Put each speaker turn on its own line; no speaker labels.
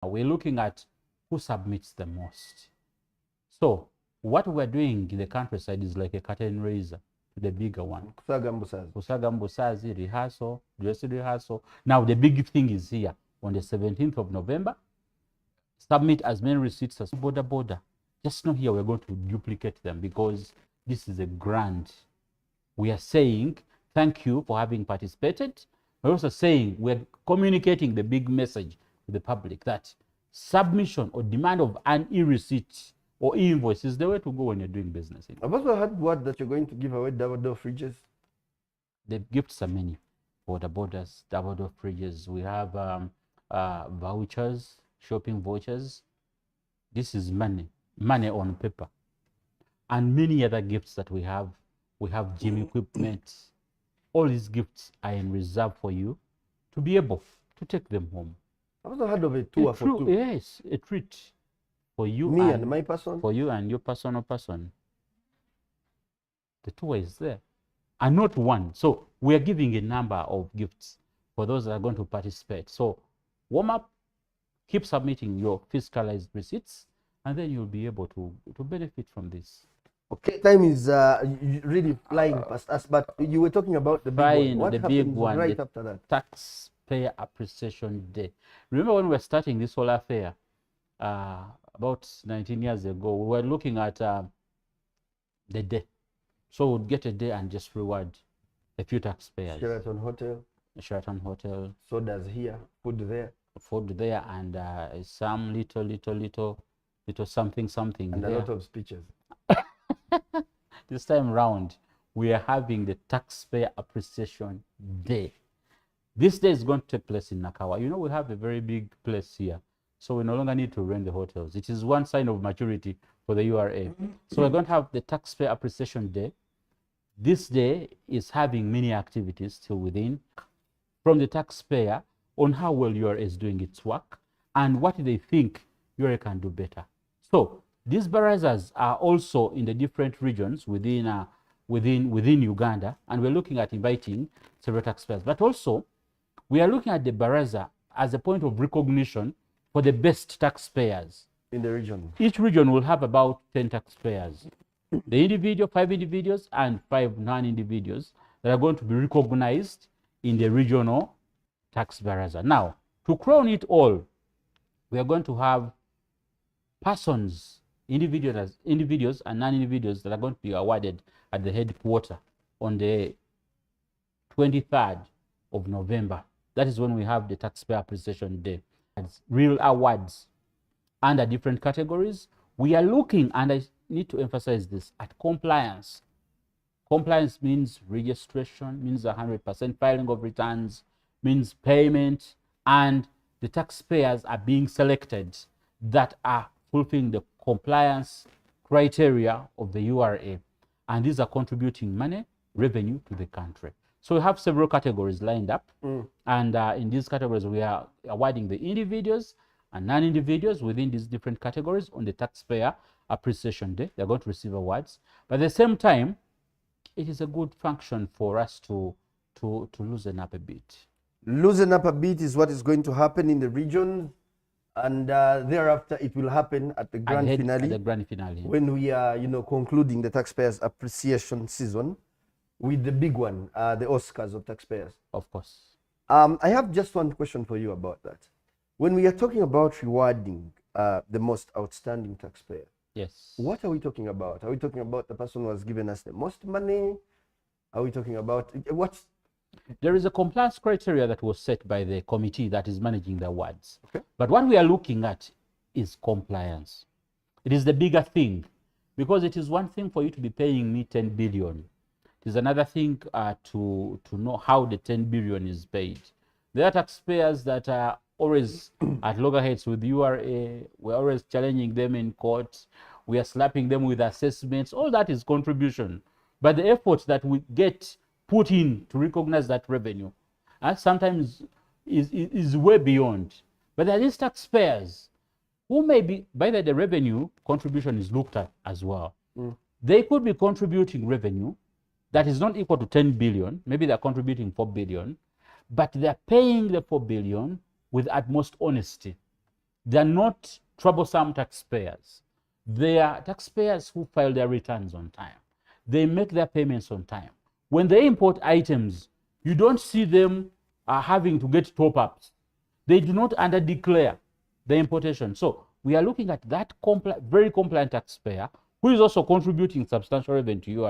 We're looking at who submits the most. So what we're doing in the countryside is like a curtain raiser to the bigger one. Kusaga mbusazi, rehearsal, dress rehearsal. Now the big thing is here on the 17th of November. Submit as many receipts as border. Just know here we're going to duplicate them because this is a grant. We are saying thank you for having participated. We're also saying we're communicating the big message to the public that submission or demand of an e-receipt or e-invoice is the way to go when you're doing business.
I've also heard word that you're going to give away double-door fridges.
The gifts are many. Borders, double-door fridges. We have vouchers, shopping vouchers. This is money on paper. And many other gifts that we have. We have gym equipment. All these gifts are in reserve for you to be able to take them home.
I've also heard of a tour for two.
Yes, a treat for you.
Me and my person?
For you and your personal person. The tour is there. And not one. So we are giving a number of gifts for those that are going to participate. So warm up, keep submitting your fiscalized receipts, and then you'll be able to benefit from this.
Okay, time is really flying past us, but you were talking about the big one. What happens right after that?
Taxpayer Appreciation Day. Remember when we were starting this whole affair about 19 years ago, we were looking at the day. So we'd get a day and just reward a few taxpayers.
Sheraton Hotel.
Sodas
here, food there,
and some little something.
And
there.
A lot of speeches.
This time round, we are having the Taxpayer Appreciation Day. This day is going to take place in Nakawa. You know, we have a very big place here, so we no longer need to rent the hotels. It is one sign of maturity for the URA. So we're going to have the Taxpayer Appreciation Day. This day is having many activities still within from the taxpayer on how well URA is doing its work and what they think URA can do better. So these barazas are also in the different regions within Uganda, and we're looking at inviting several taxpayers. But also, we are looking at the baraza as a point of recognition for the best taxpayers
in the region.
Each region will have about 10 taxpayers. The individual, 5 individuals and 5 non-individuals that are going to be recognized in the regional tax baraza. Now, to crown it all, we are going to have persons, individuals and non-individuals that are going to be awarded at the headquarters on the 23rd of November. That is when we have the Taxpayer Appreciation Day. It's real awards under different categories. We are looking, and I need to emphasize this, at compliance. Compliance means registration, means 100% filing of returns, means payment, and the taxpayers are being selected that are fulfilling the compliance criteria of the URA. And these are contributing money, revenue to the country. So we have several categories lined up. And in these categories, we are awarding the individuals and non-individuals within these different categories on the Taxpayer Appreciation Day. They're going to receive awards. But at the same time, it is a good function for us to loosen up a bit.
Loosen up a bit is what is going to happen in the region. And thereafter, it will happen at the grand finale.
At the grand finale.
When we are, concluding the Taxpayers Appreciation season with the big one, the Oscars of taxpayers.
Of course.
I have just one question for you about that. When we are talking about rewarding the most outstanding taxpayer,
yes,
what are we talking about? Are we talking about the person who has given us the most money? Are we talking about what's?
There is a compliance criteria that was set by the committee that is managing the awards. Okay. But what we are looking at is compliance. It is the bigger thing, because it is one thing for you to be paying me 10 billion. It is another thing to know how the 10 billion is paid. There are taxpayers that are always at loggerheads with URA. We're always challenging them in court. We are slapping them with assessments. All that is contribution. But the effort that we get put in to recognize that revenue sometimes is way beyond. But there are these taxpayers who may be, by the revenue contribution is looked at as well. They could be contributing revenue that is not equal to 10 billion. Maybe they're contributing 4 billion, but they're paying the 4 billion with utmost honesty. They are not troublesome taxpayers. They are taxpayers who file their returns on time. They make their payments on time. When they import items, you don't see them having to get top-ups. They do not under-declare the importation. So we are looking at that very compliant taxpayer who is also contributing substantial revenue to your